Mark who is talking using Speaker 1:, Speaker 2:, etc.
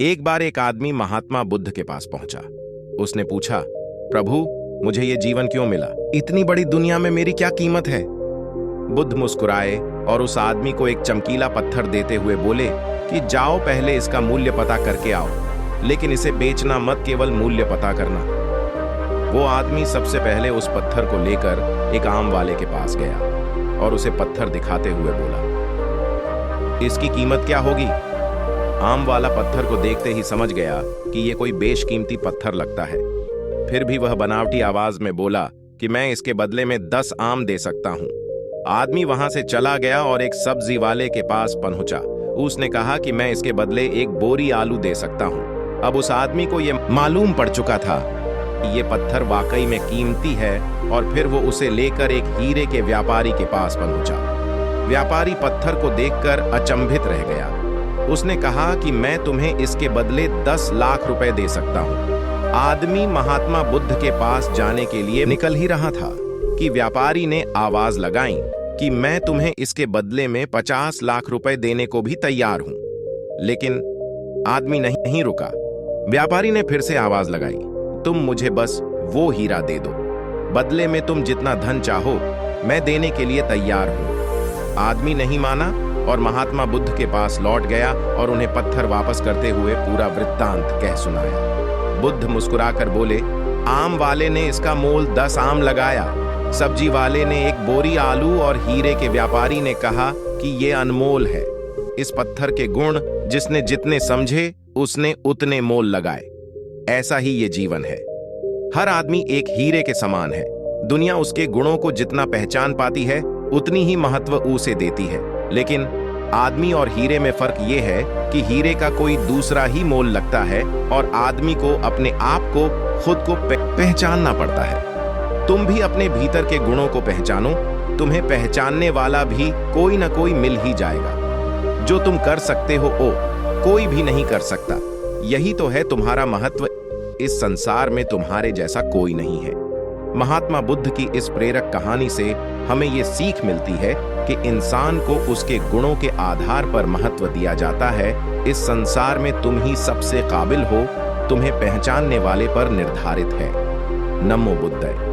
Speaker 1: एक बार एक आदमी महात्मा बुद्ध के पास पहुंचा। उसने पूछा, प्रभु, मुझे ये जीवन क्यों मिला? इतनी बड़ी दुनिया में मेरी क्या कीमत है? बुद्ध मुस्कुराए और उस आदमी को एक चमकीला पत्थर देते हुए बोले कि जाओ, पहले इसका मूल्य पता करके आओ, लेकिन इसे बेचना मत, केवल मूल्य पता करना। वो आदमी सबसे पहले उस पत्थर को लेकर एक आम वाले के पास गया और उसे पत्थर दिखाते हुए बोला, इसकी कीमत क्या होगी? आम वाला पत्थर को देखते ही समझ गया कि ये कोई बेशकीमती पत्थर लगता है। फिर भी वह बनावटी आवाज में बोला कि मैं इसके बदले में 10 आम दे सकता हूं। आदमी वहां से चला गया और एक सब्जी वाले के पास पहुंचा। उसने कहा कि मैं इसके बदले एक बोरी आलू दे सकता हूं। अब उस आदमी को यह मालूम पड़ चुका था कि ये पत्थर वाकई में कीमती है, और फिर वो उसे लेकर एक हीरे के व्यापारी के पास पहुंचा। व्यापारी पत्थर को देखकर अचंभित रह गया। उसने कहा कि मैं तुम्हें इसके बदले 10 लाख रुपए दे सकता हूं। आदमी महात्मा बुद्ध के पास जाने के लिए निकल ही रहा था कि व्यापारी ने आवाज लगाई कि मैं तुम्हें इसके बदले में 50 लाख रुपए देने को भी तैयार हूं। लेकिन आदमी नहीं रुका। व्यापारी ने फिर से आवाज लगाई, तुम मुझे बस वो हीरा दे दो, बदले में तुम जितना धन चाहो मैं देने के लिए तैयार हूं। आदमी नहीं माना और महात्मा बुद्ध के पास लौट गया और उन्हें पत्थर वापस करते हुए पूरा वृत्तांत कह सुनाया। बुद्ध मुस्कुराकर बोले, आम वाले ने इसका मोल 10 आम लगाया, सब्जी वाले ने एक बोरी आलू और हीरे के व्यापारी ने कहा कि ये अनमोल है। इस पत्थर के गुण जिसने जितने समझे उसने उतने मोल लगाए। ऐसा ही ये जीवन है। हर आदमी एक हीरे के समान है। दुनिया उसके गुणों को जितना पहचान पाती है उतनी ही महत्व उसे देती है। लेकिन आदमी और हीरे में फर्क ये है कि हीरे का कोई दूसरा ही मोल लगता है और आदमी को अपने आप को, खुद को पहचानना पड़ता है। तुम भी अपने भीतर के गुणों को पहचानो, तुम्हें पहचानने वाला भी कोई ना कोई मिल ही जाएगा। जो तुम कर सकते हो वो कोई भी नहीं कर सकता। यही तो है तुम्हारा महत्व। इस संसार में तुम्हारे जैसा कोई नहीं है। महात्मा बुद्ध की इस प्रेरक कहानी से हमें ये सीख मिलती है कि इंसान को उसके गुणों के आधार पर महत्व दिया जाता है। इस संसार में तुम ही सबसे काबिल हो, तुम्हें पहचानने वाले पर निर्धारित है। नमो बुद्धाय।